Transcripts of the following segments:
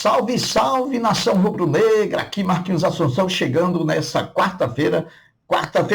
Salve, salve, nação rubro-negra, aqui Marquinhos Assunção chegando nessa quarta-feira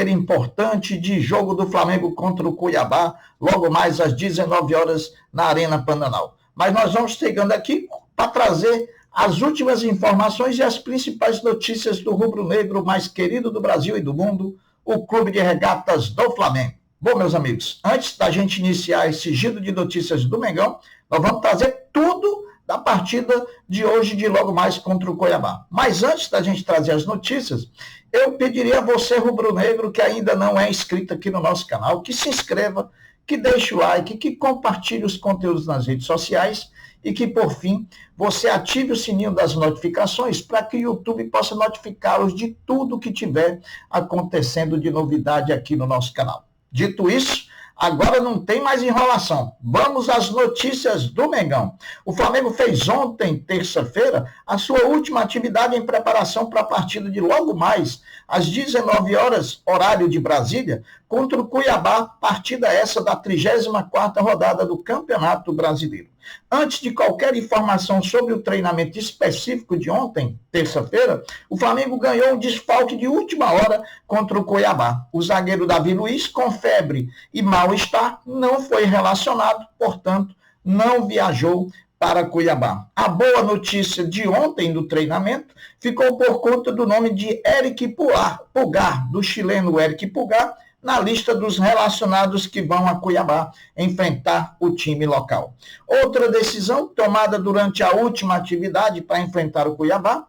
importante de jogo do Flamengo contra o Cuiabá, logo mais às 19 horas na Arena Pantanal. Mas nós vamos chegando aqui para trazer as últimas informações e as principais notícias do rubro-negro mais querido do Brasil e do mundo, o Clube de Regatas do Flamengo. Bom, meus amigos, antes da gente iniciar esse giro de notícias do Mengão, nós vamos trazer tudo da partida de hoje, de logo mais contra o Cuiabá. Mas antes da gente trazer as notícias, eu pediria a você, rubro-negro, que ainda não é inscrito aqui no nosso canal, que se inscreva, que deixe o like, que compartilhe os conteúdos nas redes sociais e que, por fim, você ative o sininho das notificações para que o YouTube possa notificá-los de tudo que tiver acontecendo de novidade aqui no nosso canal. Dito isso, agora não tem mais enrolação. Vamos às notícias do Mengão. O Flamengo fez ontem, terça-feira, a sua última atividade em preparação para a partida de logo mais, às 19 horas, horário de Brasília, contra o Cuiabá, partida essa da 34ª rodada do Campeonato Brasileiro. Antes de qualquer informação sobre o treinamento específico de ontem, terça-feira, o Flamengo ganhou um desfalque de última hora contra o Cuiabá. O zagueiro Davi Luiz, com febre e mal-estar, não foi relacionado, portanto, não viajou para Cuiabá. A boa notícia de ontem do treinamento ficou por conta do nome de Eric Pulgar, do chileno Eric Pulgar, na lista dos relacionados que vão a Cuiabá enfrentar o time local. Outra decisão tomada durante a última atividade para enfrentar o Cuiabá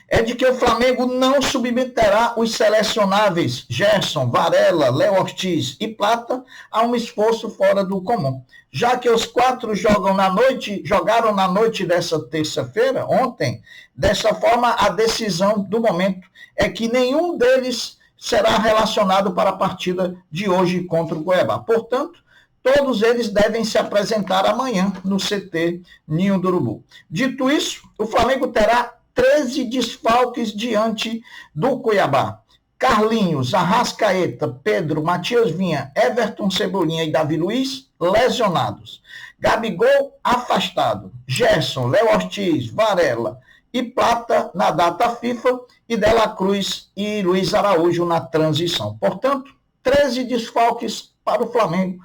é de que o Flamengo não submeterá os selecionáveis Gerson, Varela, Léo Ortiz e Plata a um esforço fora do comum. Já que os quatro jogaram na noite dessa terça-feira, ontem, dessa forma a decisão do momento é que nenhum deles será relacionado para a partida de hoje contra o Cuiabá. Portanto, todos eles devem se apresentar amanhã no CT Ninho do Urubu. Dito isso, o Flamengo terá 13 desfalques diante do Cuiabá. Carlinhos, Arrascaeta, Pedro, Matias Vinha, Everton Cebolinha e Davi Luiz, lesionados. Gabigol, afastado. Gerson, Léo Ortiz, Varela e Plata na data FIFA e Dela Cruz e Luiz Araújo na transição. Portanto, 13 desfalques para o Flamengo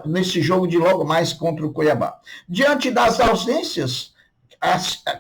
nesse jogo de logo mais contra o Cuiabá. Diante das ausências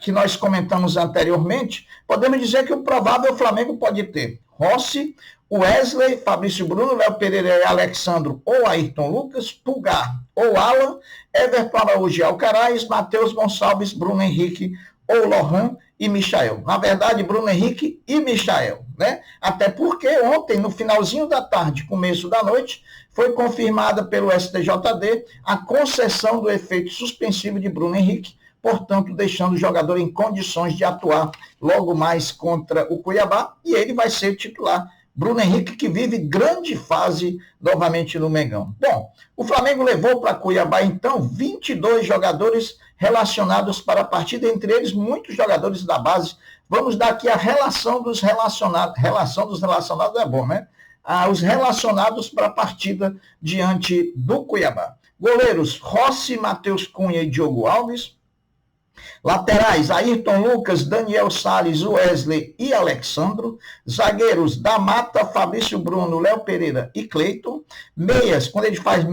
que nós comentamos anteriormente, podemos dizer que o provável Flamengo pode ter Rossi, Wesley, Fabrício Bruno, Léo Pereira e Alexandro ou Ayrton Lucas, Pulgar ou Alan, Everton Araújo e Alcaraz, Matheus Gonçalves, Bruno Henrique ou Lohan e Michael. Na verdade, Bruno Henrique e Michael, né? Até porque ontem, no finalzinho da tarde, começo da noite, foi confirmada pelo STJD a concessão do efeito suspensivo de Bruno Henrique, portanto, deixando o jogador em condições de atuar logo mais contra o Cuiabá, e ele vai ser titular. Bruno Henrique, que vive grande fase novamente no Mengão. Bom, o Flamengo levou para Cuiabá, então, 22 jogadores relacionados para a partida, entre eles muitos jogadores da base. Vamos dar aqui a relação dos relacionados. Relação dos relacionados é bom, né? Os relacionados para a partida diante do Cuiabá. Goleiros, Rossi, Matheus Cunha e Diogo Alves. Laterais, Ayrton Lucas, Daniel Salles, Wesley e Alexandro. Zagueiros, da Mata, Fabrício Bruno, Léo Pereira e Cleiton. Meias, quando ele faz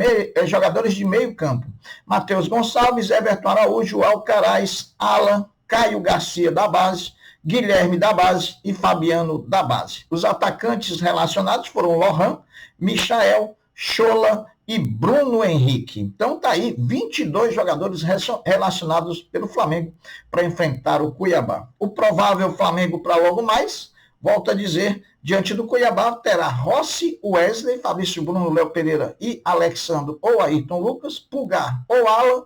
jogadores de meio campo, Matheus Gonçalves, Everton Araújo, Alcaraz, Alan, Caio Garcia da base, Guilherme da base e Fabiano da base. Os atacantes relacionados foram Lohan, Michael, Chola e Bruno Henrique. Então tá aí 22 jogadores relacionados pelo Flamengo para enfrentar o Cuiabá. O provável Flamengo para logo mais, volto a dizer, diante do Cuiabá terá Rossi, Wesley, Fabrício Bruno, Léo Pereira e Alexandro ou Ayrton Lucas, Pulgar ou Alan,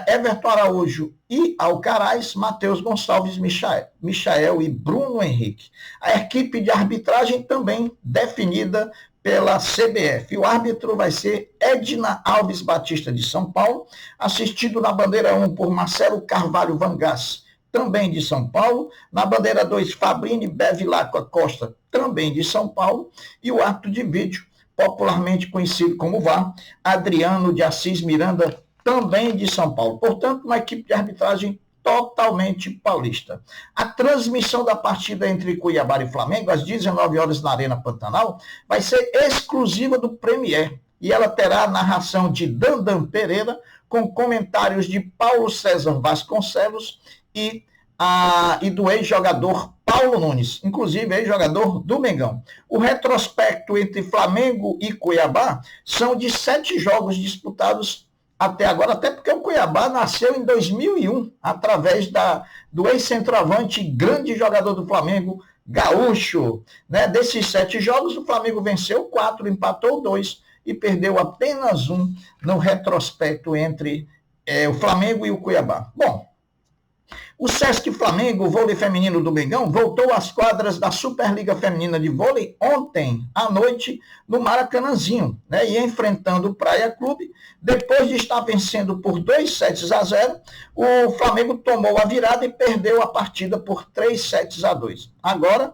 Everton Araújo e Alcaraz, Matheus Gonçalves, Michael e Bruno Henrique. A equipe de arbitragem também definida pela CBF. O árbitro vai ser Edna Alves Batista de São Paulo, assistido na bandeira 1 por Marcelo Carvalho Vangas, também de São Paulo, na bandeira 2 Fabrini Bevilacqua Costa, também de São Paulo, e o árbitro de vídeo, popularmente conhecido como VAR, Adriano de Assis Miranda, também de São Paulo. Portanto, uma equipe de arbitragem totalmente paulista. A transmissão da partida entre Cuiabá e Flamengo, às 19 horas na Arena Pantanal, vai ser exclusiva do Premier. E ela terá a narração de Dandan Pereira, com comentários de Paulo César Vasconcelos e do ex-jogador Paulo Nunes, inclusive ex-jogador do Mengão. O retrospecto entre Flamengo e Cuiabá são de 7 jogos disputados até agora, até porque o Cuiabá nasceu em 2001, através do ex-centroavante, grande jogador do Flamengo, Gaúcho. Né? Desses 7 jogos, o Flamengo venceu 4, empatou 2 e perdeu apenas 1 no retrospecto entre o Flamengo e o Cuiabá. Bom, o Sesc Flamengo, o vôlei feminino do Mengão, voltou às quadras da Superliga Feminina de Vôlei ontem à noite no Maracanãzinho, né? E enfrentando o Praia Clube, depois de estar vencendo por 2-0, o Flamengo tomou a virada e perdeu a partida por 3-2. Agora,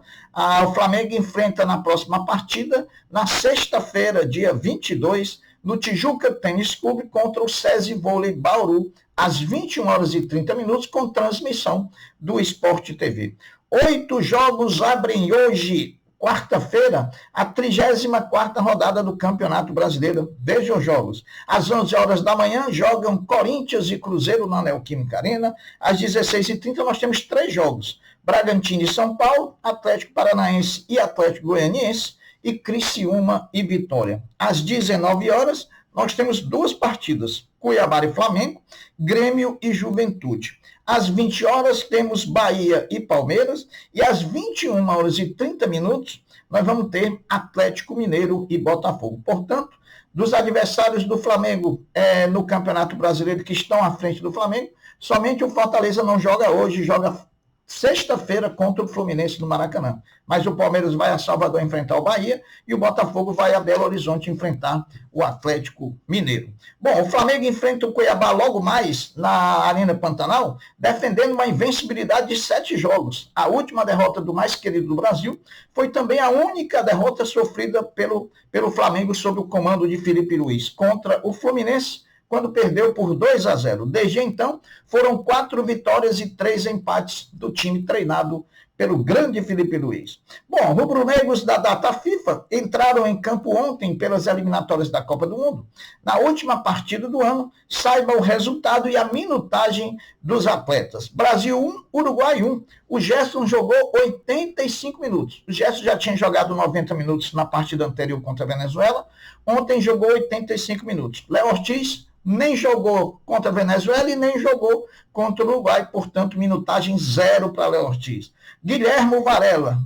o Flamengo enfrenta na próxima partida, na sexta-feira, dia 22, no Tijuca Tênis Clube contra o SESI Vôlei Bauru, às 21h30, com transmissão do Sport TV. 8 jogos abrem hoje, quarta-feira, a 34ª rodada do Campeonato Brasileiro. Vejam os jogos. Às 11 horas da manhã, jogam Corinthians e Cruzeiro na Neoquímica Arena. Às 16h30, nós temos 3 jogos. Bragantino e São Paulo, Atlético Paranaense e Atlético Goianiense, e Criciúma e Vitória. Às 19 horas, nós temos 2 partidas, Cuiabá e Flamengo, Grêmio e Juventude. Às 20 horas, temos Bahia e Palmeiras, e às 21h30, nós vamos ter Atlético Mineiro e Botafogo. Portanto, dos adversários do Flamengo no Campeonato Brasileiro que estão à frente do Flamengo, somente o Fortaleza não joga hoje, joga sexta-feira contra o Fluminense no Maracanã. Mas o Palmeiras vai a Salvador enfrentar o Bahia e o Botafogo vai a Belo Horizonte enfrentar o Atlético Mineiro. Bom, o Flamengo enfrenta o Cuiabá logo mais na Arena Pantanal, defendendo uma invencibilidade de 7 jogos. A última derrota do mais querido do Brasil foi também a única derrota sofrida pelo Flamengo sob o comando de Felipe Luiz contra o Fluminense, quando perdeu por 2-0. Desde então, foram 4 vitórias e 3 empates do time treinado pelo grande Felipe Luiz. Bom, rubro-negros da data FIFA entraram em campo ontem pelas eliminatórias da Copa do Mundo. Na última partida do ano, saiba o resultado e a minutagem dos atletas. Brasil 1, Uruguai 1. O Gerson jogou 85 minutos. O Gerson já tinha jogado 90 minutos na partida anterior contra a Venezuela. Ontem jogou 85 minutos. Léo Ortiz nem jogou contra a Venezuela e nem jogou contra o Uruguai, portanto, minutagem 0 para Léo Ortiz. Guilhermo Varela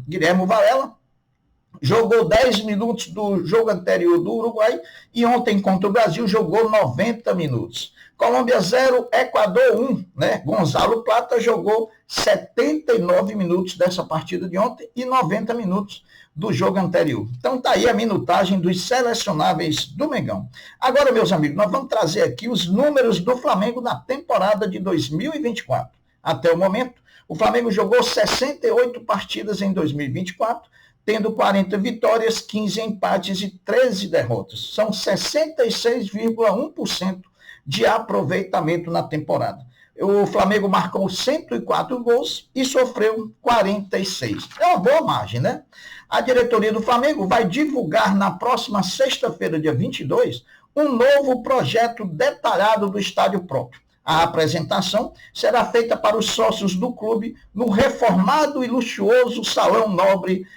jogou 10 minutos do jogo anterior do Uruguai e ontem contra o Brasil jogou 90 minutos. Colômbia 0, Equador 1, né? Gonzalo Plata jogou 79 minutos dessa partida de ontem e 90 minutos do jogo anterior. Então está aí a minutagem dos selecionáveis do Mengão. Agora, meus amigos, nós vamos trazer aqui os números do Flamengo na temporada de 2024. Até o momento, o Flamengo jogou 68 partidas em 2024, tendo 40 vitórias, 15 empates e 13 derrotas. São 66,1% de aproveitamento na temporada. O Flamengo marcou 104 gols e sofreu 46. É uma boa margem, né? A diretoria do Flamengo vai divulgar na próxima sexta-feira, dia 22, um novo projeto detalhado do estádio próprio. A apresentação será feita para os sócios do clube no reformado e luxuoso Salão Nobre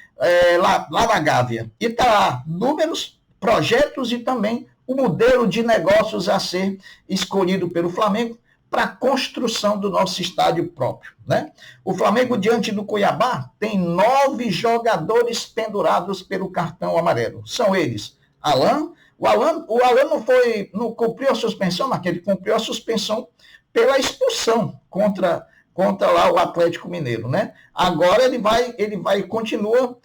lá na Gávea. E está lá números, projetos e também o modelo de negócios a ser escolhido pelo Flamengo para a construção do nosso estádio próprio, né? O Flamengo, diante do Cuiabá, tem 9 jogadores pendurados pelo cartão amarelo. São eles, Alan. O Alan não cumpriu a suspensão, mas ele cumpriu a suspensão pela expulsão contra lá o Atlético Mineiro, né? Agora ele continua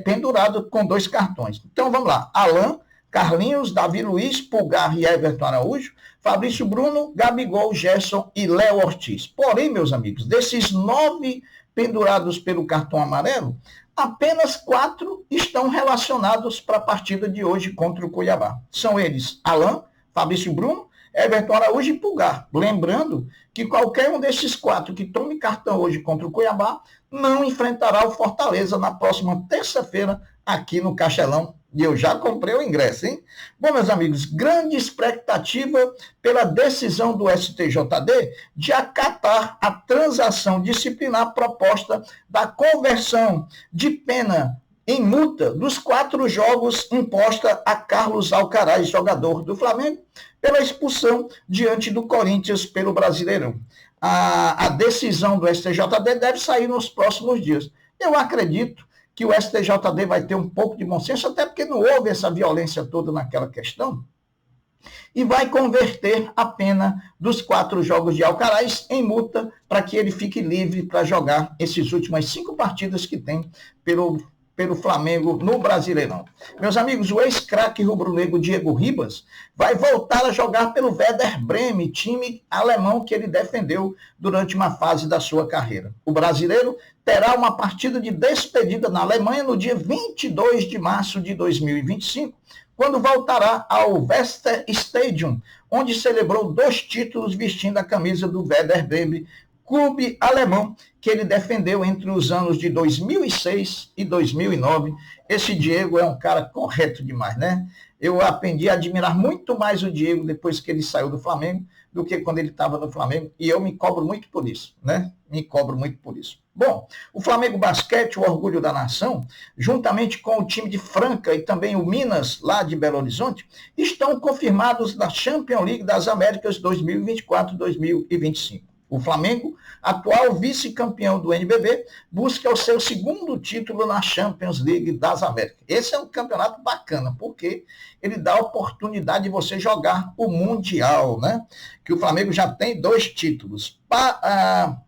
pendurado com 2 cartões. Então vamos lá, Alan, Carlinhos, Davi Luiz, Pulgar e Everton Araújo, Fabrício Bruno, Gabigol, Gerson e Léo Ortiz. Porém, meus amigos, desses 9 pendurados pelo cartão amarelo, apenas 4 estão relacionados para a partida de hoje contra o Cuiabá. São eles, Alan, Fabrício Bruno, Everton Araújo e Pulgar. Lembrando que qualquer um desses 4 que tome cartão hoje contra o Cuiabá não enfrentará o Fortaleza na próxima terça-feira aqui no Castelão. E eu já comprei o ingresso, hein? Bom, meus amigos, grande expectativa pela decisão do STJD de acatar a transação disciplinar proposta da conversão de pena em multa dos 4 jogos imposta a Carlos Alcaraz, jogador do Flamengo, pela expulsão diante do Corinthians pelo Brasileirão. A decisão do STJD deve sair nos próximos dias. Eu acredito que o STJD vai ter um pouco de bom senso, até porque não houve essa violência toda naquela questão, e vai converter a pena dos 4 jogos de Alcaraz em multa para que ele fique livre para jogar essas últimas 5 partidas que tem pelo Flamengo no Brasileirão. Meus amigos, o ex-craque rubro-negro Diego Ribas vai voltar a jogar pelo Werder Bremen, time alemão que ele defendeu durante uma fase da sua carreira. O brasileiro terá uma partida de despedida na Alemanha no dia 22 de março de 2025, quando voltará ao Weserstadion, onde celebrou 2 títulos vestindo a camisa do Werder Bremen, clube alemão que ele defendeu entre os anos de 2006 e 2009. Esse Diego é um cara correto demais, né? Eu aprendi a admirar muito mais o Diego depois que ele saiu do Flamengo do que quando ele estava no Flamengo, e eu me cobro muito por isso, né? Me cobro muito por isso. Bom, o Flamengo Basquete, o orgulho da nação, juntamente com o time de Franca e também o Minas, lá de Belo Horizonte, estão confirmados na Champions League das Américas 2024-2025. O Flamengo, atual vice-campeão do NBB, busca o seu 2º título na Champions League das Américas. Esse é um campeonato bacana, porque ele dá a oportunidade de você jogar o Mundial, né? Que o Flamengo já tem 2 títulos. Para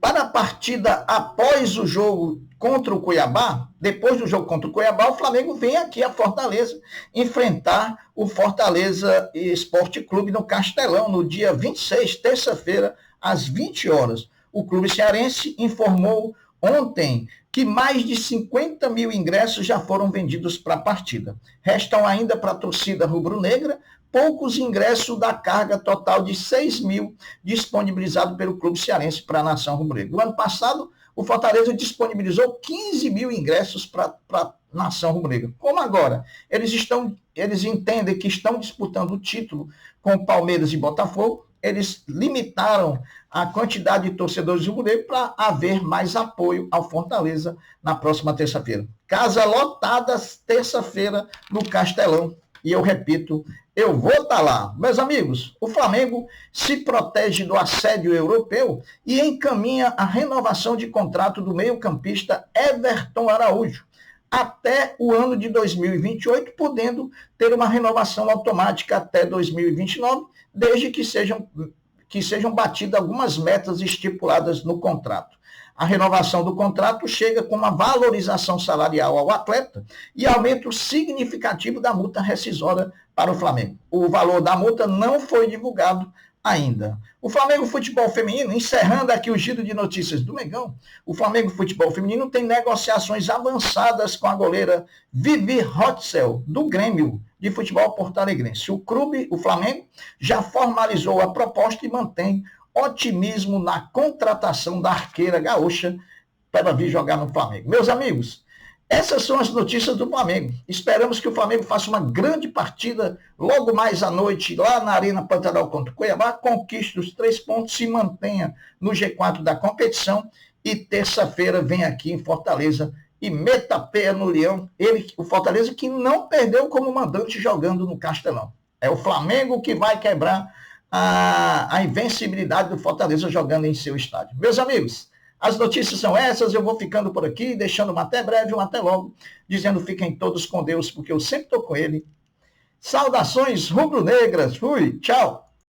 a partida após o jogo contra o Cuiabá, depois do jogo contra o Cuiabá, o Flamengo vem aqui a Fortaleza enfrentar o Fortaleza Esporte Clube no Castelão, no dia 26, terça-feira, às 20 horas. O clube cearense informou ontem que mais de 50 mil ingressos já foram vendidos para a partida. Restam ainda para a torcida rubro-negra poucos ingressos da carga total de 6 mil disponibilizado pelo clube cearense para a nação rubro-negra. No ano passado, o Fortaleza disponibilizou 15 mil ingressos para a nação rubro-negra. Como agora eles entendem que estão disputando o título com Palmeiras e Botafogo, eles limitaram a quantidade de torcedores rubro-negros para haver mais apoio ao Fortaleza na próxima terça-feira. Casa lotada terça-feira no Castelão. E eu repito, eu vou estar lá. Meus amigos, o Flamengo se protege do assédio europeu e encaminha a renovação de contrato do meio-campista Everton Araújo até o ano de 2028, podendo ter uma renovação automática até 2029, desde que sejam batidas algumas metas estipuladas no contrato. A renovação do contrato chega com uma valorização salarial ao atleta e aumento significativo da multa rescisória para o Flamengo. O valor da multa não foi divulgado ainda. O Flamengo Futebol Feminino, encerrando aqui o giro de notícias do Mengão, o Flamengo Futebol Feminino tem negociações avançadas com a goleira Vivi Hotzel, do Grêmio de Futebol Porto-Alegrense. O clube, o Flamengo, já formalizou a proposta e mantém otimismo na contratação da arqueira gaúcha para vir jogar no Flamengo. Meus amigos, essas são as notícias do Flamengo. Esperamos que o Flamengo faça uma grande partida logo mais à noite, lá na Arena Pantanal contra o Cuiabá, conquiste os 3 pontos, se mantenha no G4 da competição e terça-feira vem aqui em Fortaleza e meta pé no Leão. O Fortaleza que não perdeu como mandante jogando no Castelão. É o Flamengo que vai quebrar a invencibilidade do Fortaleza jogando em seu estádio. Meus amigos, as notícias são essas, eu vou ficando por aqui, deixando um até breve, um até logo, dizendo fiquem todos com Deus, porque eu sempre estou com ele. Saudações rubro-negras, fui, tchau!